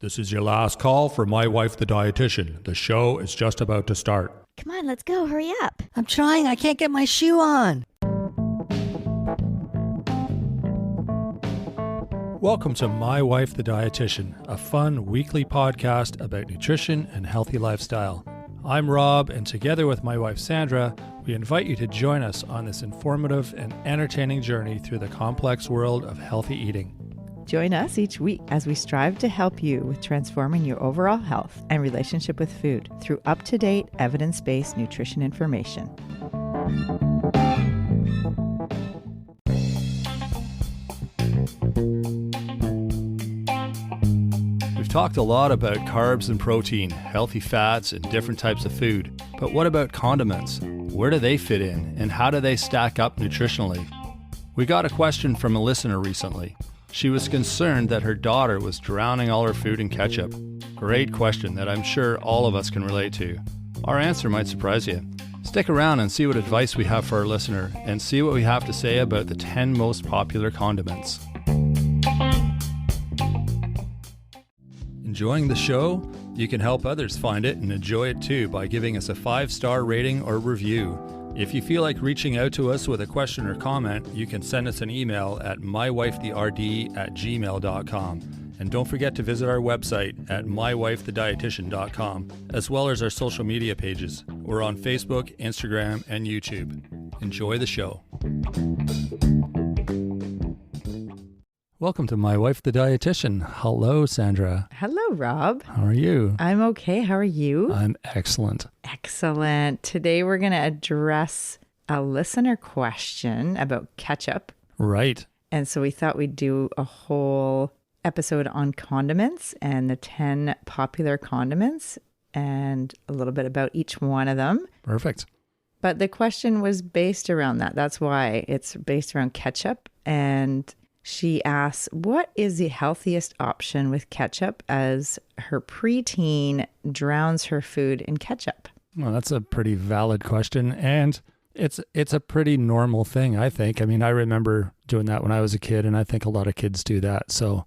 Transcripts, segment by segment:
This is your last call for My Wife the Dietitian. The show is just about to start. Come on, let's go. Hurry up. I'm trying. I can't get my shoe on. Welcome to My Wife the Dietitian, a fun weekly podcast about nutrition and healthy lifestyle. I'm Rob, and together with my wife Sandra, we invite you to join us on this informative and entertaining journey through the complex world of healthy eating. Join us each week as we strive to help you with transforming your overall health and relationship with food through up-to-date, evidence-based nutrition information. We've talked a lot about carbs and protein, healthy fats, and different types of food. But what about condiments? Where do they fit in, and how do they stack up nutritionally? We got a question from a listener recently. She was concerned that her daughter was drowning all her food in ketchup. Great question that I'm sure all of us can relate to. Our answer might surprise you. Stick around and see what advice we have for our listener, and see what we have to say about the 10 most popular condiments. Enjoying the show? You can help others find it and enjoy it too by giving us a 5-star rating or review. If you feel like reaching out to us with a question or comment, you can send us an email at mywifetherd@gmail.com. And don't forget to visit our website at mywifethedietitian.com, as well as our social media pages. We're on Facebook, Instagram, and YouTube. Enjoy the show. Welcome to My Wife the Dietitian. Hello, Sandra. Hello, Rob. How are you? I'm okay. How are you? I'm excellent. Excellent. Today we're going to address a listener question about ketchup. Right. And so we thought we'd do a whole episode on condiments and the 10 popular condiments and a little bit about each one of them. Perfect. But the question was based around that. That's why it's based around ketchup. And she asks, what is the healthiest option with ketchup as her preteen drowns her food in ketchup? Well, that's a pretty valid question, and it's a pretty normal thing, I think. I mean, I remember doing that when I was a kid, and I think a lot of kids do that. So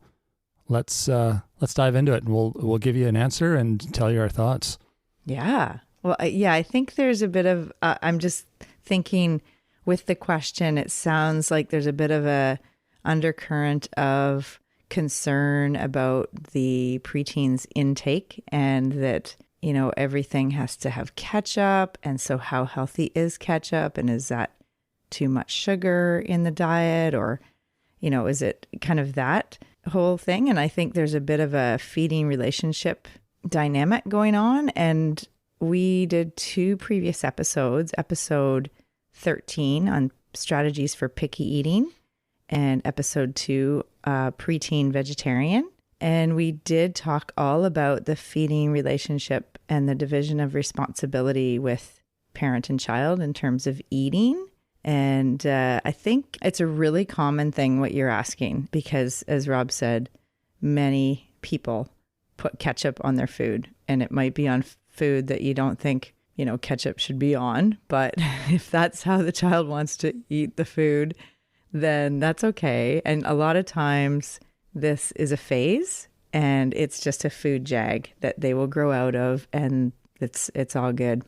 let's dive into it, and we'll give you an answer and tell you our thoughts. Yeah. Well, I think there's a bit of, I'm just thinking with the question, it sounds like there's a bit of a undercurrent of concern about the preteen's intake and that, you know, everything has to have ketchup. And so how healthy is ketchup? And is that too much sugar in the diet? Or, you know, is it kind of that whole thing? And I think there's a bit of a feeding relationship dynamic going on. And we did 2 previous episodes, episode 13 on strategies for picky eating, and episode 2, preteen vegetarian. And we did talk all about the feeding relationship and the division of responsibility with parent and child in terms of eating. And I think it's a really common thing what you're asking, because as Rob said, many people put ketchup on their food, and it might be on food that you don't think, you know, ketchup should be on. But if that's how the child wants to eat the food, then that's okay. And a lot of times this is a phase and it's just a food jag that they will grow out of, and it's all good.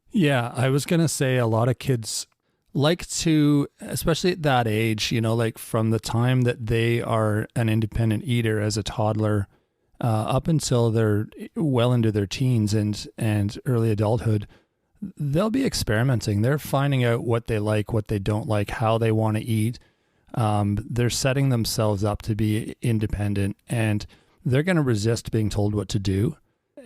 Yeah, I was going to say a lot of kids like to, especially at that age, you know, like from the time that they are an independent eater as a toddler up until they're well into their teens and early adulthood, they'll be experimenting. They're finding out what they like, what they don't like, how they want to eat. They're setting themselves up to be independent, and they're going to resist being told what to do,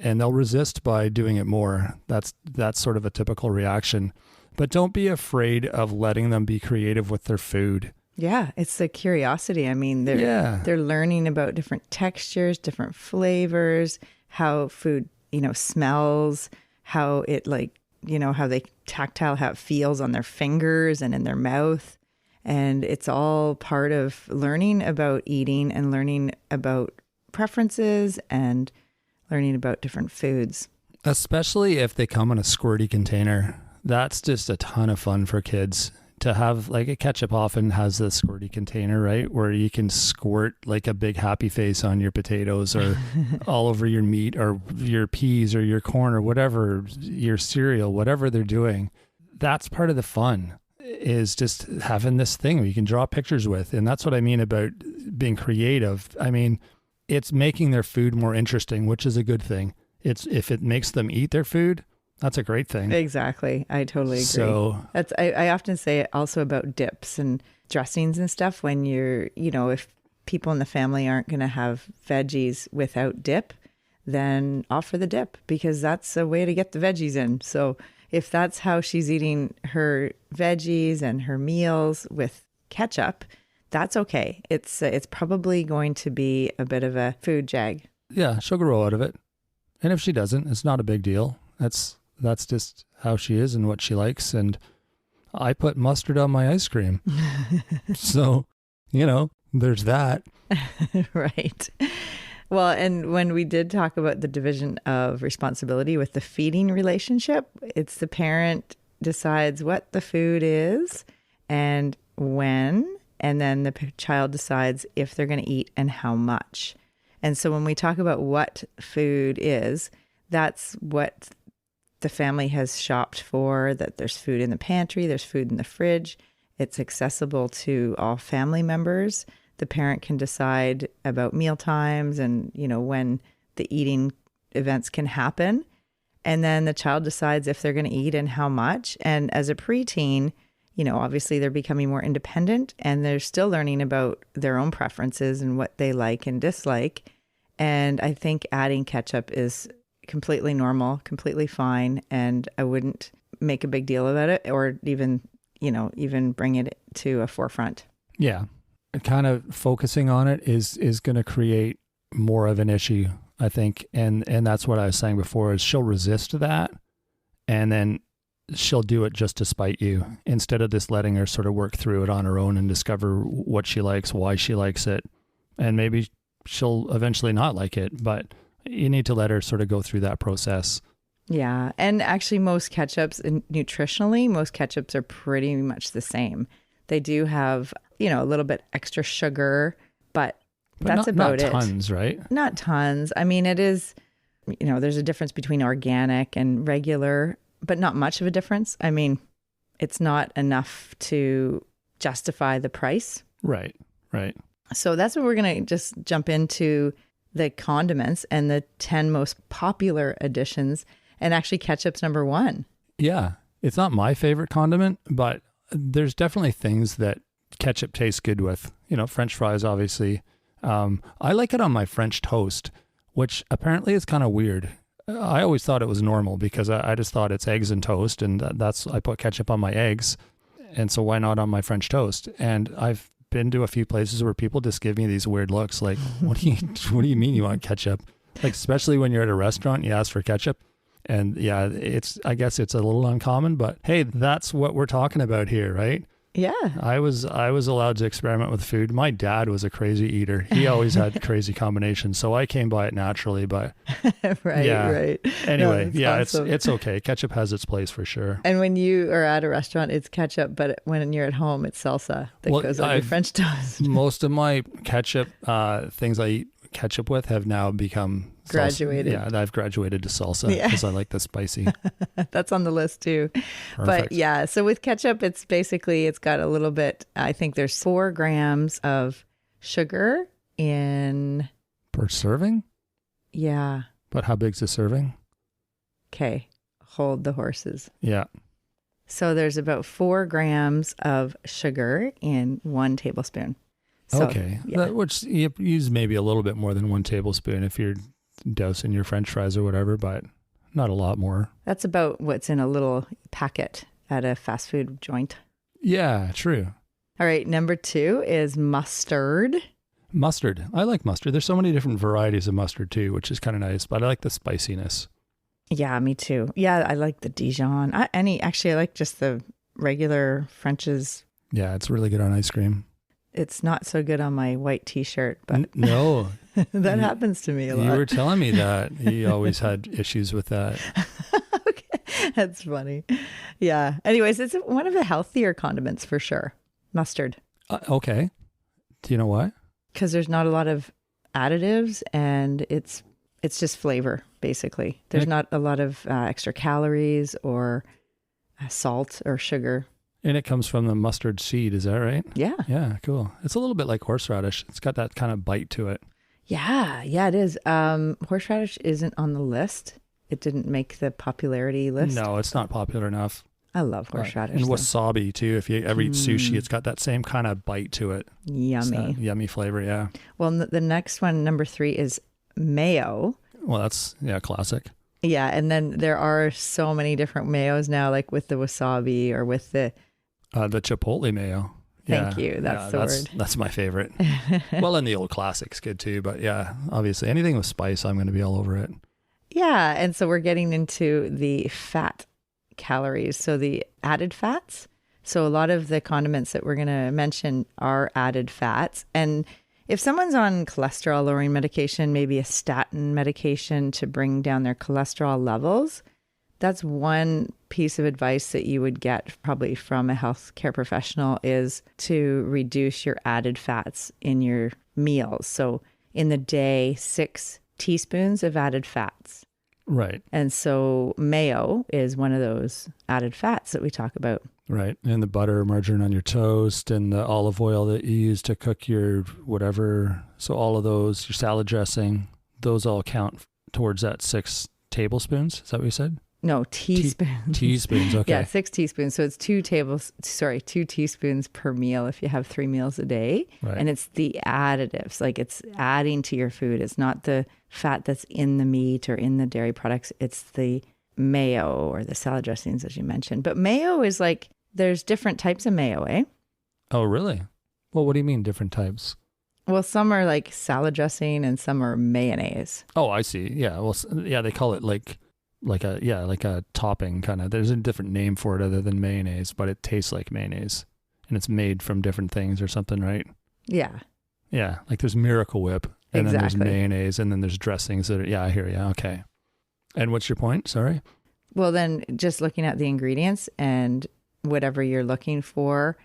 and they'll resist by doing it more. That's sort of a typical reaction. But don't be afraid of letting them be creative with their food. Yeah, it's the curiosity. I mean, they're learning about different textures, different flavors, how food, you know, smells, how it how they tactile, how it feels on their fingers and in their mouth. And it's all part of learning about eating and learning about preferences and learning about different foods. Especially if they come in a squirty container. That's just a ton of fun for kids to have like a ketchup often has the squirty container, right? Where you can squirt like a big happy face on your potatoes or all over your meat or your peas or your corn or whatever, your cereal, whatever they're doing. That's part of the fun, is just having this thing where you can draw pictures with. And that's what I mean about being creative. I mean, it's making their food more interesting, which is a good thing. It's if it makes them eat their food, that's a great thing. Exactly. I totally agree. So I often say it also about dips and dressings and stuff when you're, if people in the family aren't going to have veggies without dip, then offer the dip because that's a way to get the veggies in. So if that's how she's eating her veggies and her meals with ketchup, that's okay. It's probably going to be a bit of a food jag. yeah, she'll grow out of it. And if she doesn't, it's not a big deal. That's just how she is and what she likes. And I put mustard on my ice cream. So, there's that. Right. Well, and when we did talk about the division of responsibility with the feeding relationship, it's the parent decides what the food is and when, and then the child decides if they're going to eat and how much. And so when we talk about what food is, that's what the family has shopped for, that there's food in the pantry, there's food in the fridge. It's accessible to all family members. The parent can decide about meal times and, when the eating events can happen. And then the child decides if they're going to eat and how much. And as a preteen, obviously they're becoming more independent and they're still learning about their own preferences and what they like and dislike. And I think adding ketchup is completely normal, completely fine. And I wouldn't make a big deal about it or even bring it to a forefront. Yeah. Kind of focusing on it is going to create more of an issue, I think. And that's what I was saying before, is she'll resist that. And then she'll do it just to spite you instead of just letting her sort of work through it on her own and discover what she likes, why she likes it. And maybe she'll eventually not like it, but you need to let her sort of go through that process. Yeah. And actually most ketchups, nutritionally, most ketchups are pretty much the same. They do have, a little bit extra sugar, but that's about it. Not tons, right? Not tons. I mean, it is, there's a difference between organic and regular, but not much of a difference. I mean, it's not enough to justify the price. Right. So that's what we're going to just jump into, the condiments and the 10 most popular additions. And actually ketchup's number 1. Yeah. It's not my favorite condiment, but there's definitely things that ketchup tastes good with. French fries, obviously. I like it on my French toast, which apparently is kind of weird. I always thought it was normal because I just thought it's eggs and toast, and I put ketchup on my eggs. And so why not on my French toast? And I've been to a few places where people just give me these weird looks like, what do you mean you want ketchup? Like, especially when you're at a restaurant, you ask for ketchup. And yeah, I guess it's a little uncommon, but hey, that's what we're talking about here, right? Yeah. I was allowed to experiment with food. My dad was a crazy eater. He always had crazy combinations, so I came by it naturally, but right. Anyway, no, awesome. it's okay. Ketchup has its place for sure. And when you are at a restaurant, it's ketchup, but when you're at home, it's salsa that goes on your French toast. Most of my ketchup things I eat ketchup with have now become graduated. Salsa. Yeah, I've graduated to salsa because I like the spicy. That's on the list too. Perfect. But yeah, so with ketchup, it's got a little bit, I think there's 4 grams of sugar in... Per serving? Yeah. But how big's a serving? Okay, hold the horses. Yeah. So there's about 4 grams of sugar in 1 tablespoon. So, okay. Yeah. Which you use maybe a little bit more than 1 tablespoon if you're dousing your French fries or whatever, but not a lot more. That's about what's in a little packet at a fast food joint. Yeah, true. All right. Number 2 is mustard. Mustard. I like mustard. There's so many different varieties of mustard too, which is kind of nice, but I like the spiciness. Yeah, me too. Yeah, I like the Dijon. I like just the regular French's. Yeah, it's really good on ice cream. It's not so good on my white t-shirt, but no, that happens to me a lot. You were telling me that you always had issues with that. Okay. That's funny. Yeah. Anyways, it's one of the healthier condiments for sure. Mustard. Okay. Do you know why? Because there's not a lot of additives and it's just flavor, basically. There's not a lot of extra calories or salt or sugar. And it comes from the mustard seed, is that right? Yeah. Yeah, cool. It's a little bit like horseradish. It's got that kind of bite to it. Yeah, it is. Horseradish isn't on the list. It didn't make the popularity list. No, it's not popular enough. I love horseradish. And wasabi too. If you ever eat sushi, it's got that same kind of bite to it. Yummy. Yummy flavor, yeah. Well, the next one, number 3, is mayo. Well, that's, classic. Yeah, and then there are so many different mayos now, like with the wasabi or with the chipotle mayo. Thank you. That's the word. That's my favorite. Well, and the old classic's good too. But yeah, obviously anything with spice, I'm going to be all over it. Yeah. And so we're getting into the fat calories. So the added fats. So a lot of the condiments that we're going to mention are added fats. And if someone's on cholesterol lowering medication, maybe a statin medication to bring down their cholesterol levels, that's one piece of advice that you would get probably from a healthcare professional, is to reduce your added fats in your meals. So in the day, 6 teaspoons of added fats. Right. And so mayo is one of those added fats that we talk about. Right. And the butter, margarine on your toast, and the olive oil that you use to cook your whatever. So all of those, your salad dressing, those all count towards that 6 tablespoons. Is that what you said? No, teaspoons. Teaspoons, okay. Yeah, 6 teaspoons. So it's 2 teaspoons per meal if you have 3 meals a day. Right. And it's the additives, like it's adding to your food. It's not the fat that's in the meat or in the dairy products. It's the mayo or the salad dressings, as you mentioned. But mayo is like, there's different types of mayo, eh? Oh, really? Well, what do you mean different types? Well, some are like salad dressing and some are mayonnaise. Oh, I see. Yeah. Well, yeah, they call it like a topping kind of. There's a different name for it other than mayonnaise, but it tastes like mayonnaise, and it's made from different things or something, right? Yeah. Yeah, like there's Miracle Whip, and then there's Exactly. mayonnaise, and then there's dressings that are, I hear you. Okay. And what's your point? Sorry. Well, then just looking at the ingredients and whatever you're looking for,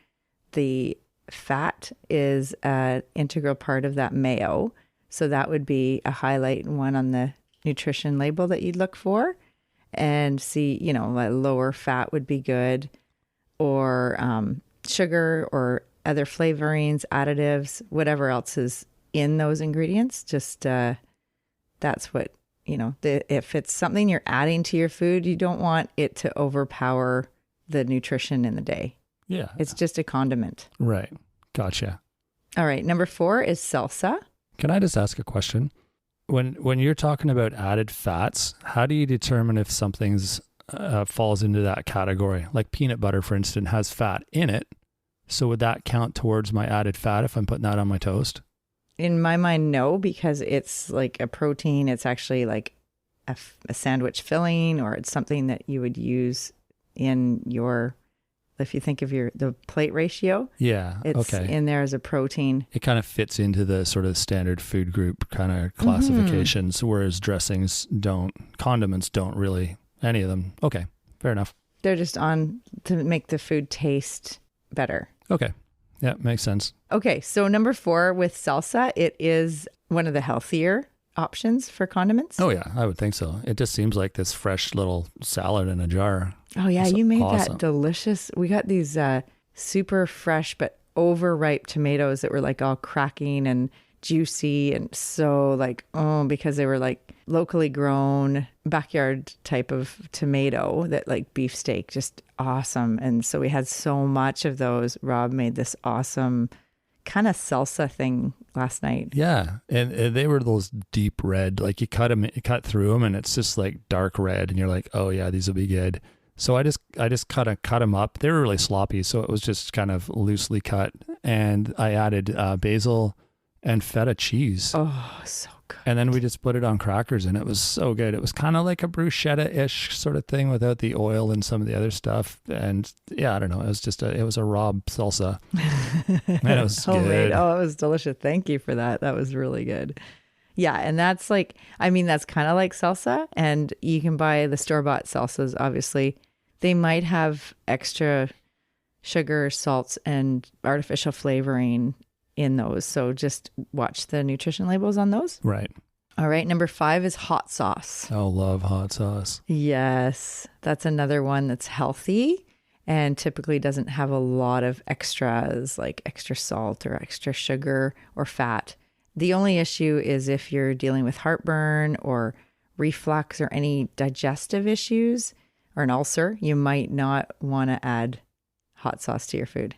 the fat is an integral part of that mayo. So that would be a highlight one on the nutrition label that you'd look for. And see, a lower fat would be good, or sugar or other flavorings, additives, whatever else is in those ingredients. Just that's what, if it's something you're adding to your food, you don't want it to overpower the nutrition in the day. Yeah. It's just a condiment. Right. Gotcha. All right. Number 4 is salsa. Can I just ask a question? When you're talking about added fats, how do you determine if something's falls into that category? Like peanut butter, for instance, has fat in it. So would that count towards my added fat if I'm putting that on my toast? In my mind, no, because it's like a protein. It's actually like a sandwich filling, or it's something that you would use in your, if you think of the plate ratio. Yeah. It's okay. in there as a protein. It kind of fits into the sort of standard food group kind of classifications, whereas dressings don't, condiments don't really, any of them. Okay. Fair enough. They're just on to make the food taste better. Okay. Yeah, makes sense. Okay, so number 4 with salsa, it is one of the healthier options for condiments. Oh yeah, I would think so. It just seems like this fresh little salad in a jar. Oh yeah, It's you made awesome. that delicious. We got these super fresh but overripe tomatoes that were like all cracking and juicy and so like, because they were like locally grown backyard type of tomato, that like beefsteak, just awesome. And so we had so much of those. Rob made this awesome kind of salsa thing last night. Yeah, and they were those deep red, like you cut through them and it's just like dark red, and you're like, oh yeah, these will be good. So I just cut them up. They were really sloppy, so it was just kind of loosely cut, and I added basil and feta cheese. Oh, so good. And then we just put it on crackers, and it was so good. It was kind of like a bruschetta-ish sort of thing without the oil and some of the other stuff. And yeah, I don't know. It was a Rob salsa. And it was Homemade. good. Oh, it was delicious. Thank you for that. That was really good. Yeah. And that's like, I mean, that's kind of like salsa. And you can buy the store-bought salsas, obviously. They might have extra sugar, salts, and artificial flavoring in those. So just watch the nutrition labels on those. Right. All right. Number 5 is hot sauce. Oh, love hot sauce. Yes. That's another one that's healthy and typically doesn't have a lot of extras like extra salt or extra sugar or fat. The only issue is if you're dealing with heartburn or reflux or any digestive issues or an ulcer, you might not want to add hot sauce to your food.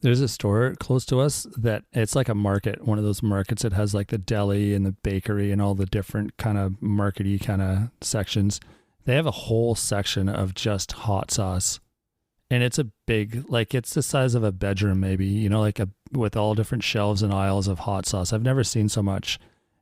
There's a store close to us that it's like a market, one of those markets that has like the deli and the bakery and all the different kind of markety kind of sections. They have a whole section of just hot sauce. And it's a big, like it's the size of a bedroom maybe, you know, like with all different shelves and aisles of hot sauce. I've never seen so much.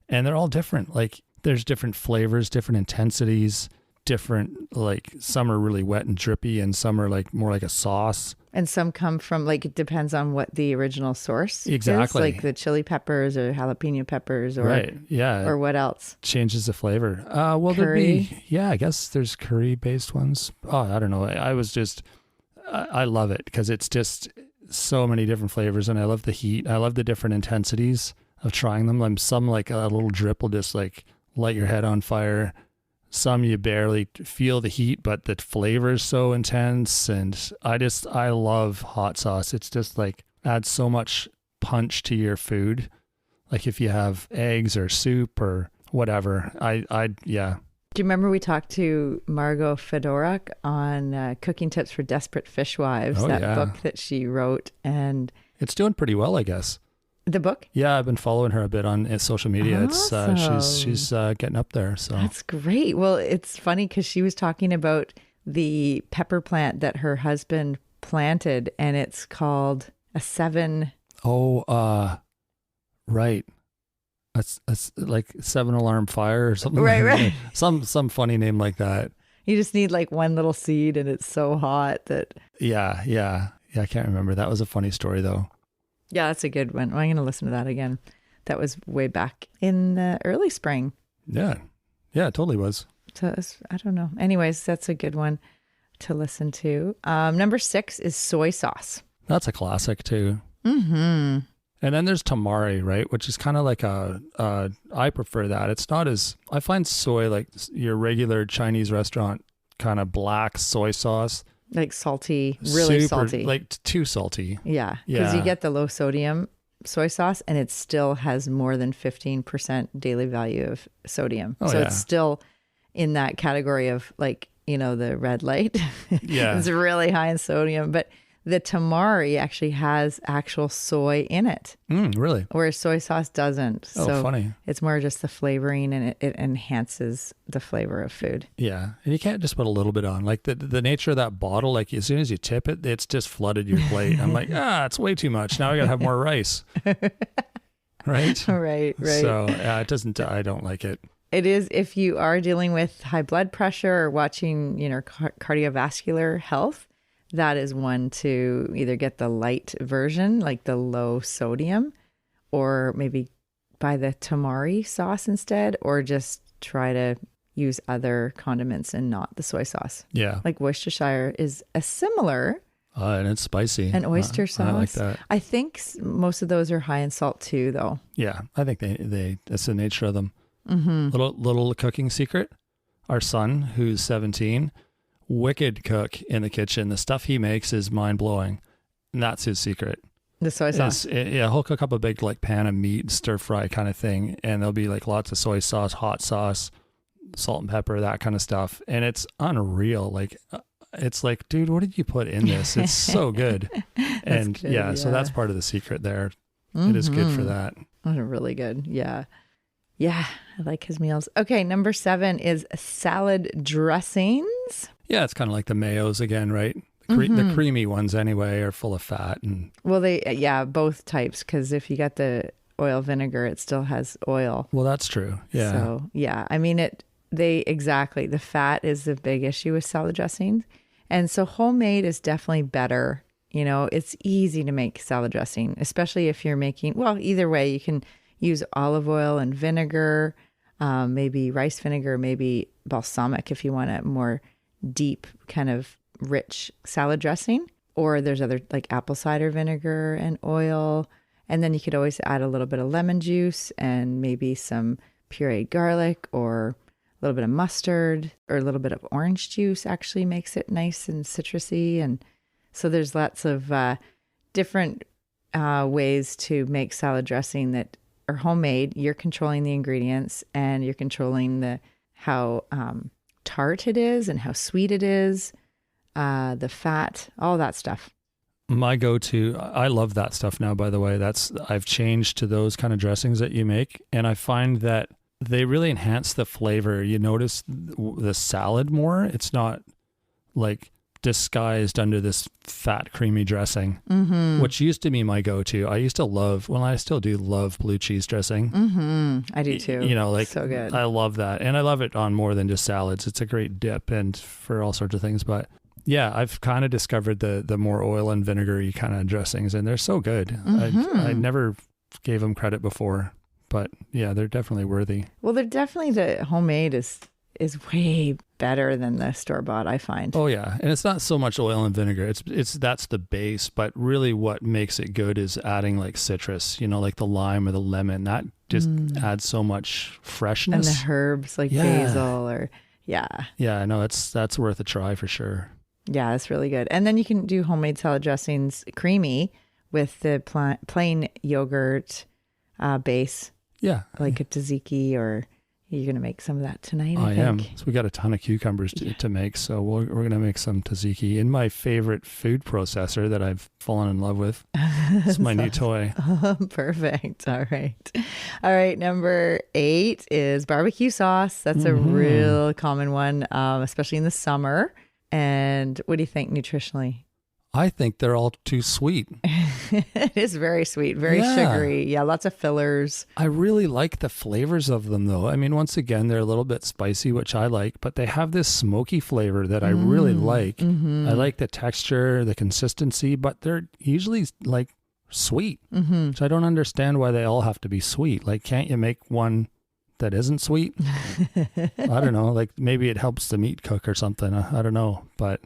And they're all different. Like there's different flavors, different intensities, different, like some are really wet and drippy and some are like more like a sauce. And some come from, like, it depends on what the original source Exactly. is, like the chili peppers or jalapeno peppers or, right. Yeah. or what else? Changes the flavor. Well, there'd be, yeah, I guess there's curry based ones. Oh, I don't know. I love it because it's just so many different flavors and I love the heat. I love the different intensities of trying them. Some like a little drip will just like light your head on fire. Some you barely feel the heat, but the flavor is so intense. And I love hot sauce. It's just like adds so much punch to your food. Like if you have eggs or soup or whatever, yeah. Do you remember we talked to Margot Fedoruk on Cooking Tips for Desperate Fishwives, book that she wrote? And it's doing pretty well, I guess. The book? Yeah, I've been following her a bit on social media. Awesome. She's getting up there. So that's great. Well, it's funny because she was talking about the pepper plant that her husband planted, and it's called a 7. Oh, right. That's like 7 alarm fire or something. Right. Some funny name like that. You just need like one little seed, and it's so hot that. Yeah. I can't remember. That was a funny story though. Yeah, that's a good one. I'm going to listen to that again. That was way back in the early spring. Yeah, it totally was. So I don't know. Anyways, that's a good one to listen to. Number 6 is soy sauce. That's a classic too. Mm-hmm. And then there's tamari, right? Which is kind of like I prefer that. It's not as, I find soy like your regular Chinese restaurant kind of black soy sauce. Like salty, really salty. Like too salty. Yeah. Because you get the low sodium soy sauce and it still has more than 15% daily value of sodium. It's still in that category of like, you know, the red light. Yeah. It's really high in sodium. But the tamari actually has actual soy in it. Really? Whereas soy sauce doesn't. Oh, so funny. It's more just the flavoring and it enhances the flavor of food. Yeah. And you can't just put a little bit on. Like the nature of that bottle, like as soon as you tip it, it's just flooded your plate. I'm like, it's way too much. Now I got to have more rice. Right? Right. So it doesn't, I don't like it. It is, if you are dealing with high blood pressure or watching, you know, cardiovascular health, that is one to either get the light version, like the low sodium, or maybe buy the tamari sauce instead, or just try to use other condiments and not the soy sauce. Yeah. Like Worcestershire is a similar. And it's spicy. An oyster sauce. I like that. I think most of those are high in salt too, though. Yeah. I think that's the nature of them. Mm-hmm. Little cooking secret. Our son, who's 17, wicked cook in the kitchen. The stuff he makes is mind blowing. And that's his secret. The soy sauce. He'll cook up a big like pan of meat, stir fry kind of thing. And there'll be like lots of soy sauce, hot sauce, salt and pepper, that kind of stuff. And it's unreal. Like, it's like, dude, what did you put in this? It's so good. And good, so that's part of the secret there. Mm-hmm. It is good for that. Really good. Yeah. Yeah. I like his meals. Okay. Number 7 is salad dressings. Yeah, it's kind of like the mayos again, right? The creamy ones anyway are full of fat. Well, both types, because if you got the oil vinegar, it still has oil. Well, that's true. Yeah. So, yeah, I mean, the fat is the big issue with salad dressings. And so homemade is definitely better. You know, it's easy to make salad dressing, especially if you're making, well, either way, you can use olive oil and vinegar, maybe rice vinegar, maybe balsamic if you want a more deep kind of rich salad dressing. Or there's other like apple cider vinegar and oil. And then you could always add a little bit of lemon juice and maybe some pureed garlic or a little bit of mustard, or a little bit of orange juice actually makes it nice and citrusy. And so there's lots of different ways to make salad dressing that are homemade. You're controlling the ingredients and you're controlling how tart it is and how sweet it is, the fat, all that stuff. My go-to, I love that stuff now, by the way. I've changed to those kind of dressings that you make, and I find that they really enhance the flavor. You notice the salad more. It's not like disguised under this fat, creamy dressing, which used to be my go-to. I used to love, well, I still do love blue cheese dressing. I do too. You know, like, so good. I love that. And I love it on more than just salads. It's a great dip and for all sorts of things. But yeah, I've kind of discovered the more oil and vinegary kind of dressings, and they're so good. I never gave them credit before. But yeah, they're definitely worthy. Well, they're definitely, the homemade is way better than the store-bought, I find. Oh yeah, and it's not so much oil and vinegar. That's the base, but really what makes it good is adding like citrus, you know, like the lime or the lemon. That just adds so much freshness. And the herbs like basil or Yeah, no, that's worth a try for sure. Yeah, it's really good. And then you can do homemade salad dressings creamy with the plain yogurt base. Yeah. Like a tzatziki, or you're going to make some of that tonight, I think. Am. So we got a ton of cucumbers to make. So we're going to make some tzatziki in my favorite food processor that I've fallen in love with. It's my new toy. Perfect. All right. Number 8 is barbecue sauce. That's a real common one, especially in the summer. And what do you think nutritionally? I think they're all too sweet. It is very sweet, very sugary. Yeah, lots of fillers. I really like the flavors of them, though. I mean, once again, they're a little bit spicy, which I like, but they have this smoky flavor that I really like. I like the texture, the consistency, but they're usually like sweet. So I don't understand why they all have to be sweet. Like, can't you make one that isn't sweet? I don't know. Like, maybe it helps the meat cook or something. I don't know, but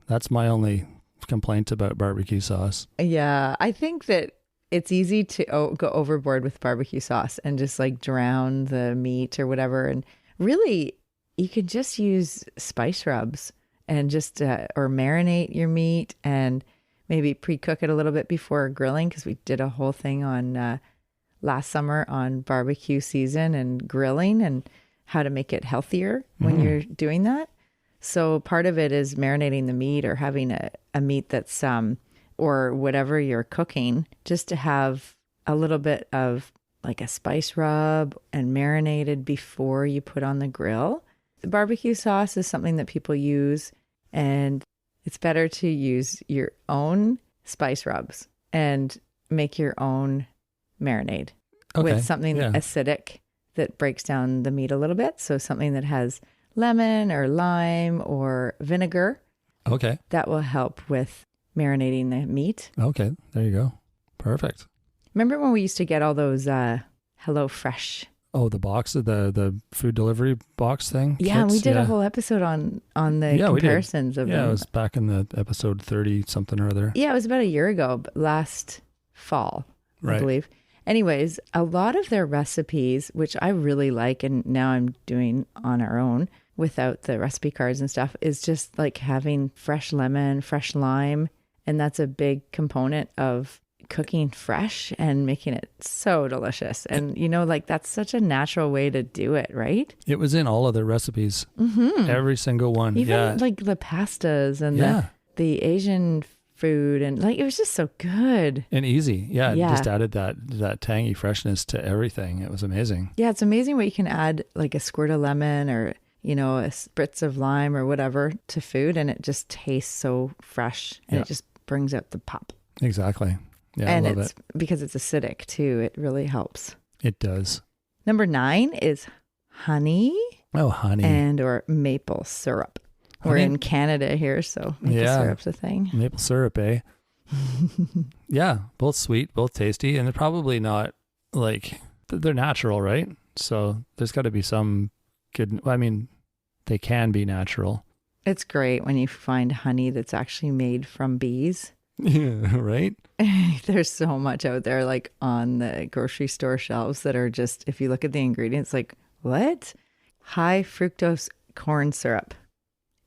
that's my only complaint about barbecue sauce. Yeah, I think that it's easy to go overboard with barbecue sauce and just like drown the meat or whatever. And really, you could just use spice rubs and just or marinate your meat and maybe pre-cook it a little bit before grilling, because we did a whole thing on last summer on barbecue season and grilling and how to make it healthier when you're doing that. So part of it is marinating the meat or having a meat that's, or whatever you're cooking, just to have a little bit of like a spice rub and marinated before you put on the grill. The barbecue sauce is something that people use, and it's better to use your own spice rubs and make your own marinade with something acidic that breaks down the meat a little bit. So something that has lemon or lime or vinegar. Okay. That will help with marinating the meat. Okay. There you go. Perfect. Remember when we used to get all those Hello Fresh? Oh, the box of the food delivery box thing? Yeah, kits? we did a whole episode on the comparisons of them. Yeah, it was back in the episode 30 something or other. Yeah, it was about a year ago, but last fall, I believe. Anyways, a lot of their recipes, which I really like, and now I'm doing on our own without the recipe cards and stuff, is just like having fresh lemon, fresh lime. And that's a big component of cooking fresh and making it so delicious. And, you know, like that's such a natural way to do it, right? It was in all of their recipes. Every single one. Even like the pastas and the Asian food, and like it was just so good and easy. It just added that tangy freshness to everything. It was amazing. Yeah, it's amazing what you can add, like a squirt of lemon or, you know, a spritz of lime or whatever to food, and it just tastes so fresh, and it just brings out the pop. Exactly. Yeah, and I love it's because it's acidic too. It really helps. It does. Number 9 is honey. Oh, honey. And or maple syrup. We're in Canada here, so maple syrup's a thing. Maple syrup, eh? Yeah, both sweet, both tasty, and they're probably not like they're natural, right? So there's got to be some good, I mean, they can be natural. It's great when you find honey that's actually made from bees. Yeah, right? There's so much out there, like on the grocery store shelves that are just, if you look at the ingredients, like, what? High fructose corn syrup,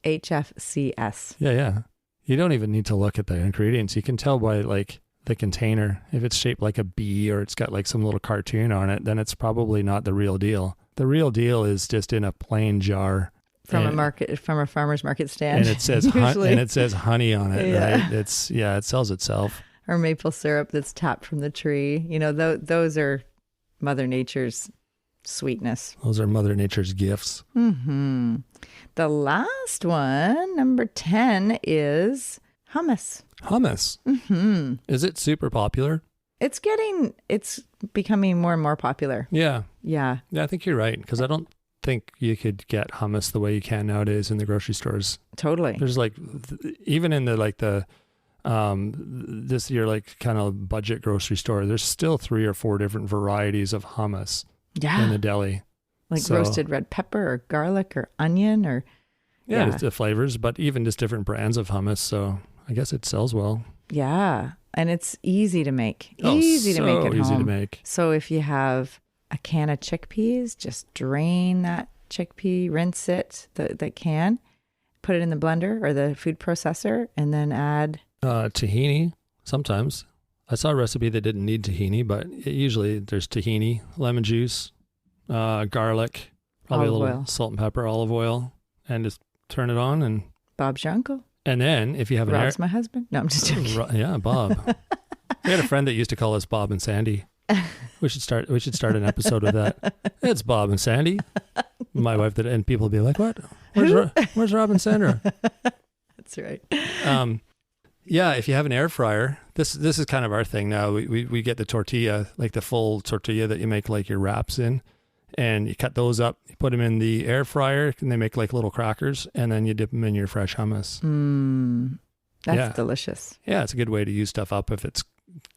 HFCS. Yeah. You don't even need to look at the ingredients. You can tell by like the container. If it's shaped like a bee or it's got like some little cartoon on it, then it's probably not the real deal. The real deal is just in a plain jar. From a farmer's market stand. And it says honey on it, right? It sells itself. Or maple syrup that's tapped from the tree. You know, those are Mother Nature's sweetness. Those are Mother Nature's gifts. Mm-hmm. The last one, number 10, is hummus. Hummus. Mm-hmm. Is it super popular? It's becoming more and more popular. Yeah. Yeah. Yeah, I think you're right, because I don't think you could get hummus the way you can nowadays in the grocery stores. Totally. There's like, even in this year, like kind of budget grocery store, there's still 3 or 4 different varieties of hummus in the deli. Like roasted red pepper or garlic or onion or. Yeah, just the flavors, but even just different brands of hummus. So I guess it sells well. Yeah. And it's easy to make. Oh, easy to make at home. Easy to make. So if you have a can of chickpeas, just drain that chickpea, rinse it, the can, put it in the blender or the food processor, and then add tahini. Sometimes I saw a recipe that didn't need tahini, but usually there's tahini, lemon juice, garlic, probably olive a little oil. salt and pepper, olive oil, and just turn it on. And Bob's your uncle. And then if you have Rob's my husband. No, I'm just joking. Yeah, Bob. We had a friend that used to call us Bob and Sandy. We should start an episode with that. It's Bob and Sandy. My wife did it, and people would be like, "What? Where's Rob and Sandra?" That's right. Yeah, if you have an air fryer, this is kind of our thing now. We get the tortilla, like the full tortilla that you make like your wraps in, and you cut those up, you put them in the air fryer, and they make like little crackers, and then you dip them in your fresh hummus. That's delicious. Yeah, it's a good way to use stuff up if it's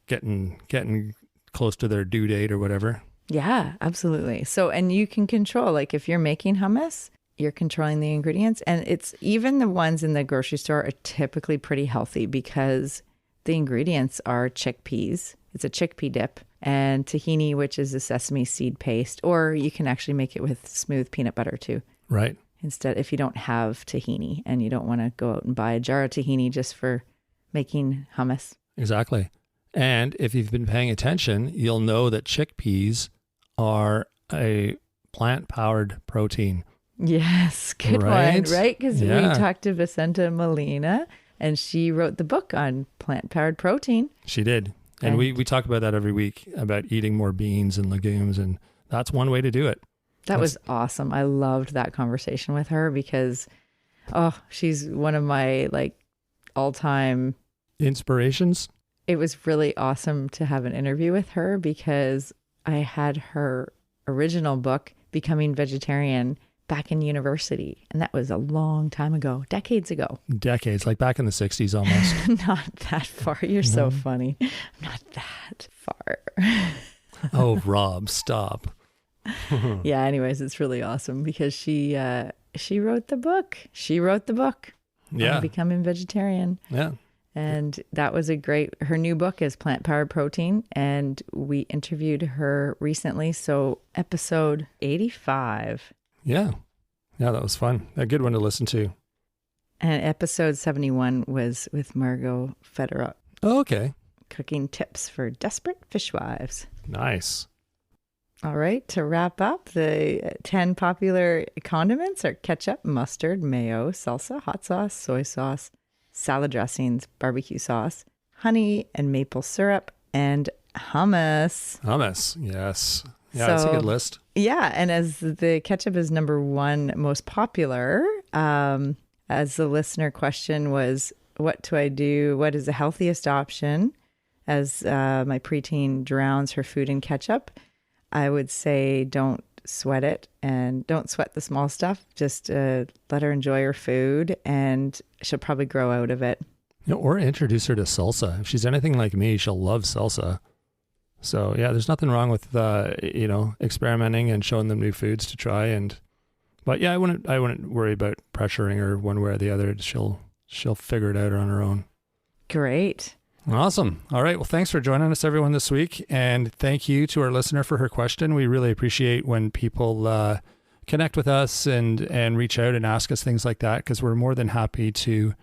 getting close to their due date or whatever. Yeah, absolutely. So, and you can control, like if you're making hummus, you're controlling the ingredients, and it's even the ones in the grocery store are typically pretty healthy because the ingredients are chickpeas. It's a chickpea dip and tahini, which is a sesame seed paste, or you can actually make it with smooth peanut butter too. Right. Instead, if you don't have tahini and you don't want to go out and buy a jar of tahini just for making hummus. Exactly. And if you've been paying attention, you'll know that chickpeas are a plant-powered protein. Yes, good one, right? Because we talked to Vesanto and Melina, and she wrote the book on plant-powered protein. She did. And we talk about that every week, about eating more beans and legumes, and that's one way to do it. That was awesome. I loved that conversation with her because, she's one of my like all-time inspirations. It was really awesome to have an interview with her because I had her original book, Becoming Vegetarian, back in university. And that was a long time ago, decades ago. Decades, like back in the 60s almost. Not that far. You're so funny. I'm not that far. Oh, Rob, stop. Yeah, anyways, it's really awesome because she wrote the book. She wrote the book. Yeah. On Becoming Vegetarian. Yeah. And that was her new book is Plant Powered Protein. And we interviewed her recently. So episode 85. Yeah. Yeah, that was fun. A good one to listen to. And episode 71 was with Margot Fedoruk. Oh, okay. Cooking tips for desperate fishwives. Nice. All right. To wrap up, the 10 popular condiments are ketchup, mustard, mayo, salsa, hot sauce, soy sauce, salad dressings, barbecue sauce, honey and maple syrup, and hummus. Hummus, yes. Yeah, that's a good list. Yeah, and as the ketchup is number 1 most popular, as the listener question was, what do I do? What is the healthiest option? As my preteen drowns her food in ketchup, I would say don't sweat it and don't sweat the small stuff. Just let her enjoy her food and she'll probably grow out of it. Or introduce her to salsa. If she's anything like me, she'll love salsa. So yeah, there's nothing wrong with experimenting and showing them new foods to try. But yeah, I wouldn't worry about pressuring her one way or the other. She'll figure it out on her own. Great. Awesome. All right. Well, thanks for joining us, everyone, this week. And thank you to our listener for her question. We really appreciate when people connect with us and reach out and ask us things like that, because we're more than happy to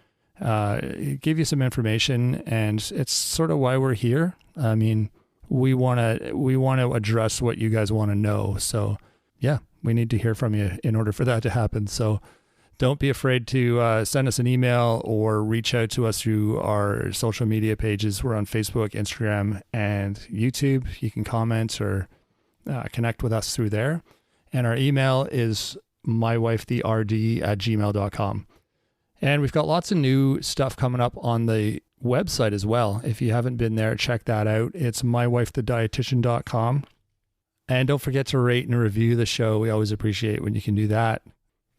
give you some information. And it's sort of why we're here. I mean, we want to address what you guys want to know. So yeah, we need to hear from you in order for that to happen. So don't be afraid to send us an email or reach out to us through our social media pages. We're on Facebook, Instagram, and YouTube. You can comment or connect with us through there. And our email is mywifetherd@gmail.com. And we've got lots of new stuff coming up on the website as well. If you haven't been there, check that out. It's mywifethedietitian.com. And don't forget to rate and review the show. We always appreciate when you can do that.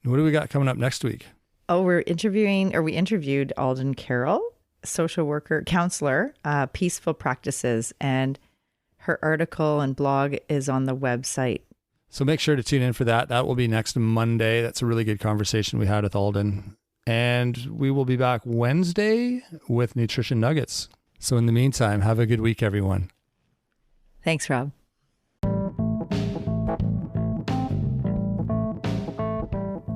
What do we got coming up next week? Oh, we interviewed Alden Carroll, social worker, counselor, Peaceful Practices, and her article and blog is on the website. So make sure to tune in for that. That will be next Monday. That's a really good conversation we had with Alden. And we will be back Wednesday with Nutrition Nuggets. So in the meantime, have a good week, everyone. Thanks, Rob.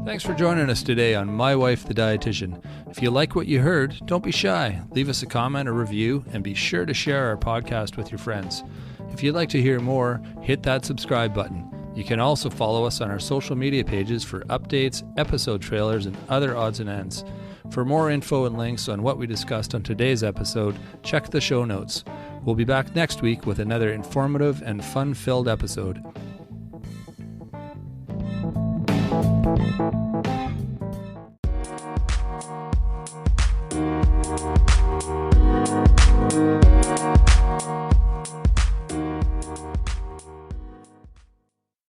Thanks for joining us today on My Wife the Dietitian. If you like what you heard, don't be shy. Leave us a comment or review, and be sure to share our podcast with your friends. If you'd like to hear more, hit that subscribe button. You can also follow us on our social media pages for updates, episode trailers, and other odds and ends. For more info and links on what we discussed on today's episode, check the show notes. We'll be back next week with another informative and fun-filled episode.